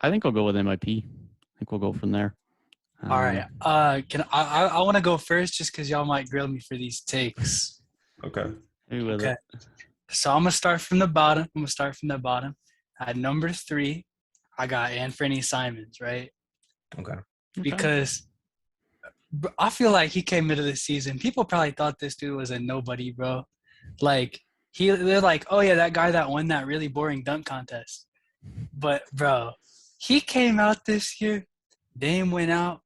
I think I'll go with MIP. I think we'll go from there. All right. Can I want to go first just because y'all might grill me for these takes. Okay. Maybe with Okay. it. So I'm gonna start from the bottom. At number 3, I got Anfernee Simons, right? Okay. Because I feel like he came into the season. People probably thought this dude was a nobody, bro. Like they're like, oh yeah, that guy that won that really boring dunk contest. But bro, he came out this year. Dame went out.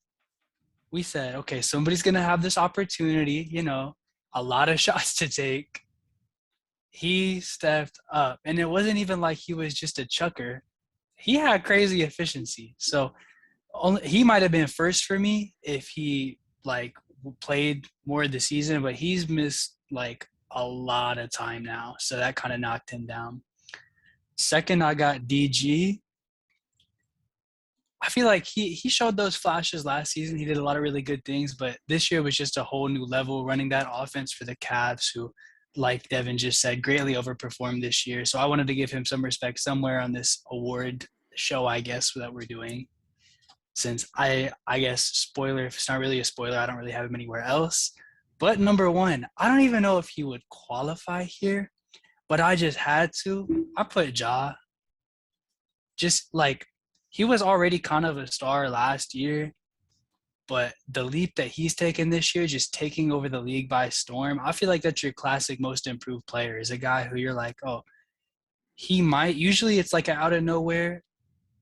We said, okay, somebody's gonna have this opportunity. A lot of shots to take. He stepped up, and it wasn't even like he was just a chucker. He had crazy efficiency. So he might have been first for me if he like played more of the season, but he's missed like a lot of time now, so that kind of knocked him down. Second, I got DG. I feel like he showed those flashes last season. He did a lot of really good things, but this year was just a whole new level running that offense for the Cavs, who, like Devin just said, greatly overperformed this year. So I wanted to give him some respect somewhere on this award show, I guess, that we're doing. Since I guess, spoiler, if it's not really a spoiler, I don't really have him anywhere else. But number 1, I don't even know if he would qualify here, but I just had to. I put Ja. Just like, he was already kind of a star last year, but the leap that he's taken this year, just taking over the league by storm, I feel like that's your classic most improved player, is a guy who you're like, oh, he might, usually it's like out of nowhere,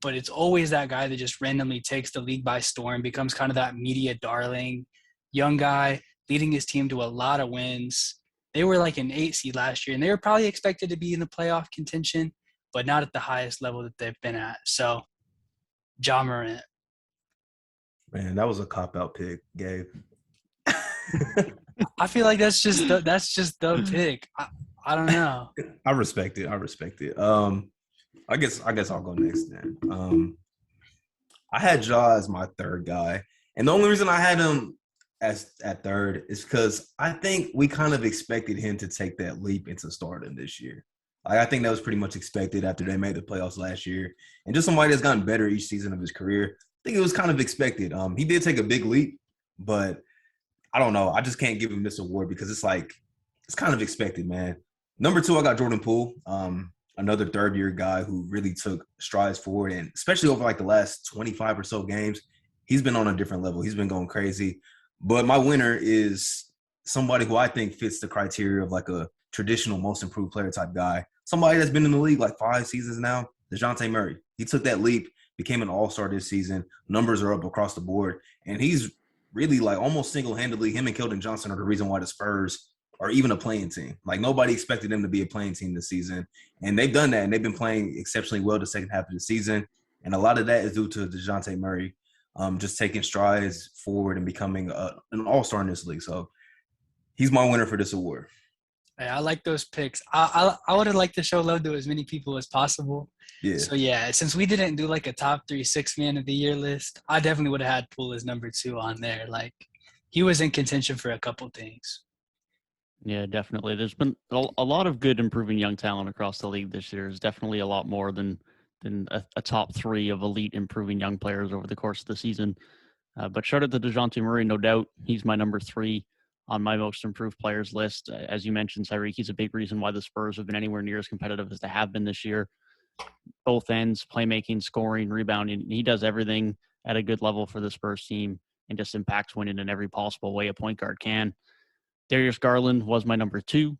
but it's always that guy that just randomly takes the league by storm, becomes kind of that media darling, young guy, leading his team to a lot of wins. They were like an 8 seed last year, and they were probably expected to be in the playoff contention, but not at the highest level that they've been at. So, Ja Morant. Man, that was a cop-out pick, Gabe. I feel like that's just the pick. I don't know. I respect it. I guess I'll go next then. I had Ja as my third guy, and the only reason I had him as at third is because I think we kind of expected him to take that leap into stardom this year. I think that was pretty much expected after they made the playoffs last year, and just somebody that's gotten better each season of his career. I think it was kind of expected. He did take a big leap, but I don't know. I just can't give him this award because it's kind of expected, man. Number 2, I got Jordan Poole, another third-year guy who really took strides forward, and especially over like the last 25 or so games, he's been on a different level. He's been going crazy. But my winner is somebody who I think fits the criteria of like a traditional most improved player type guy. Somebody that's been in the league like 5 seasons now, Dejante Murray. He took that leap, became an all-star this season. Numbers are up across the board, and he's really like almost single-handedly, him and Keldon Johnson are the reason why the Spurs are even a playing team. Like nobody expected them to be a playing team this season, and they've done that, and they've been playing exceptionally well the second half of the season, and a lot of that is due to Dejante Murray just taking strides forward and becoming an all-star in this league. So he's my winner for this award. Hey, I like those picks. I would have liked to show love to as many people as possible. Yeah. So yeah, since we didn't do like a top 3 6-man of the year list, I definitely would have had Poole as number 2 on there. Like, he was in contention for a couple things. Yeah, definitely. There's been a lot of good improving young talent across the league this year. There's definitely a lot more than a top 3 of elite improving young players over the course of the season. But shout out to Dejante Murray, no doubt. He's my number 3 on my most improved players list. As you mentioned, Tyrik, he's a big reason why the Spurs have been anywhere near as competitive as they have been this year. Both ends, playmaking, scoring, rebounding. He does everything at a good level for the Spurs team and just impacts winning in every possible way a point guard can. Darius Garland was my number 2.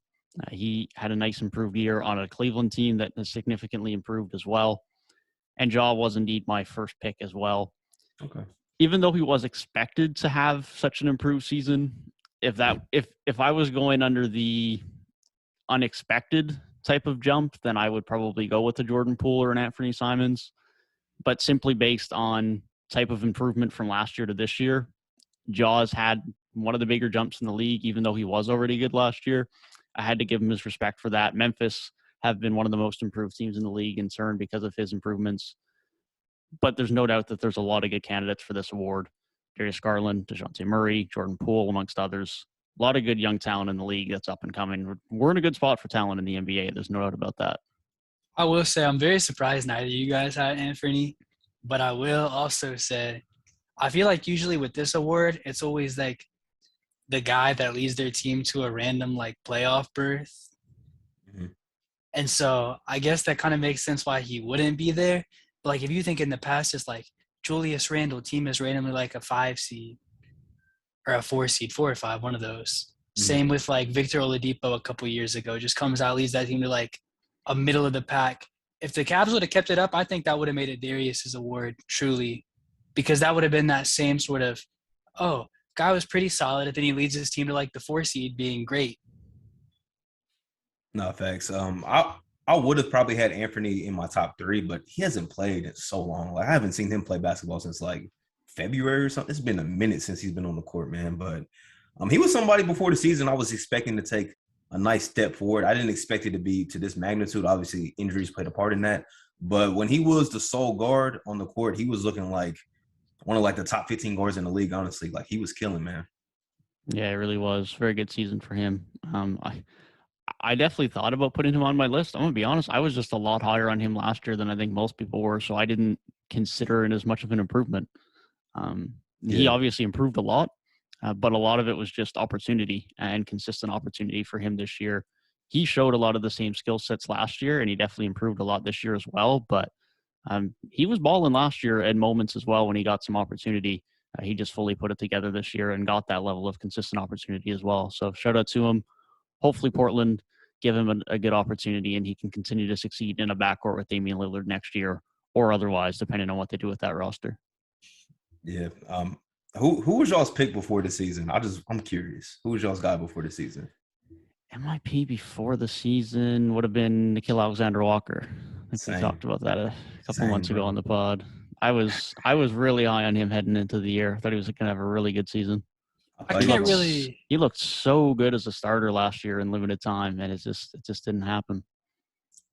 He had a nice improved year on a Cleveland team that has significantly improved as well. And Ja was indeed my first pick as well. Okay. Even though he was expected to have such an improved season, if I was going under the unexpected type of jump, then I would probably go with the Jordan Poole or an Anfernee Simons. But simply based on type of improvement from last year to this year, Ja's had one of the bigger jumps in the league, even though he was already good last year. I had to give him his respect for that. Memphis have been one of the most improved teams in the league in turn because of his improvements. But there's no doubt that there's a lot of good candidates for this award. Darius Garland, Dejounte Murray, Jordan Poole, amongst others. A lot of good young talent in the league that's up and coming. We're in a good spot for talent in the NBA. There's no doubt about that. I will say I'm very surprised neither of you guys had Anfernee. But I will also say, I feel like usually with this award, it's always like the guy that leads their team to a random like playoff berth. Mhm. And so I guess that kind of makes sense why he wouldn't be there. But like if you think in the past, it's like Julius Randle, team is randomly like a 5 seed or a 4 seed, 4 or 5, one of those. Same with like Victor Oladipo a couple years ago, just comes out, leads that team to like a middle of the pack. If the Cavs would have kept it up, I think that would have made it Darius's award truly, because that would have been that same sort of, oh, guy was pretty solid, and then he leads his team to like the 4 seed being great. No, thanks. I would have probably had Anfernee in my top 3, but he hasn't played in so long. Like I haven't seen him play basketball since like February or something. It's been a minute since he's been on the court, man. But he was somebody before the season I was expecting to take a nice step forward. I didn't expect it to be to this magnitude. Obviously, injuries played a part in that. But when he was the sole guard on the court, he was looking like one of like the top 15 guards in the league, honestly. Like he was killing, man. Yeah, it really was. Very good season for him. I definitely thought about putting him on my list. I'm going to be honest. I was just a lot higher on him last year than I think most people were, so I didn't consider it as much of an improvement. He obviously improved a lot, but a lot of it was just opportunity and consistent opportunity for him this year. He showed a lot of the same skill sets last year, and he definitely improved a lot this year as well. But he was balling last year at moments as well when he got some opportunity. He just fully put it together this year and got that level of consistent opportunity as well. So shout out to him. Hopefully Portland give him a good opportunity and he can continue to succeed in a backcourt with Damian Lillard next year or otherwise, depending on what they do with that roster. Yeah. Who was y'all's pick before the season? I'm curious. Who was y'all's guy before the season? MIP before the season would have been Nickeil Alexander-Walker. I think we talked about that a couple months ago on the pod. I was really high on him heading into the year. I thought he was going to have a really good season. He looked so good as a starter last year in limited time, and it just didn't happen.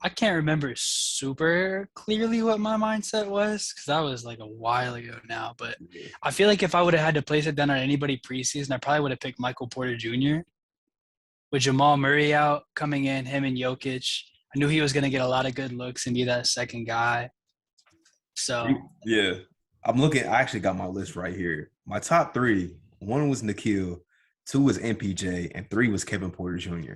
I can't remember super clearly what my mindset was because that was like a while ago now. But I feel like if I would have had to place it down on anybody preseason, I probably would have picked Michael Porter Jr. With Jamal Murray out coming in, him and Jokic. I knew he was going to get a lot of good looks and be that second guy. So yeah, I actually got my list right here. My top 3. 1 was Nickeil, 2 was MPJ, and 3 was Kevin Porter Jr.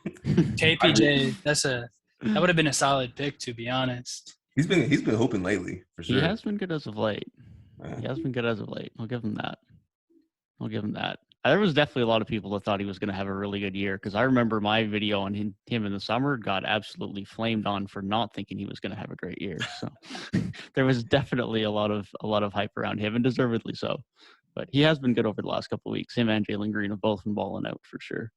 KPJ, that would have been a solid pick, to be honest. He's been hooping lately for sure. He has been good as of late. He has been good as of late. I'll give him that. There was definitely a lot of people that thought he was going to have a really good year because I remember my video on him in the summer got absolutely flamed on for not thinking he was going to have a great year. So there was definitely a lot of hype around him, and deservedly so. But he has been good over the last couple of weeks. Him and Jalen Green have both been balling out for sure.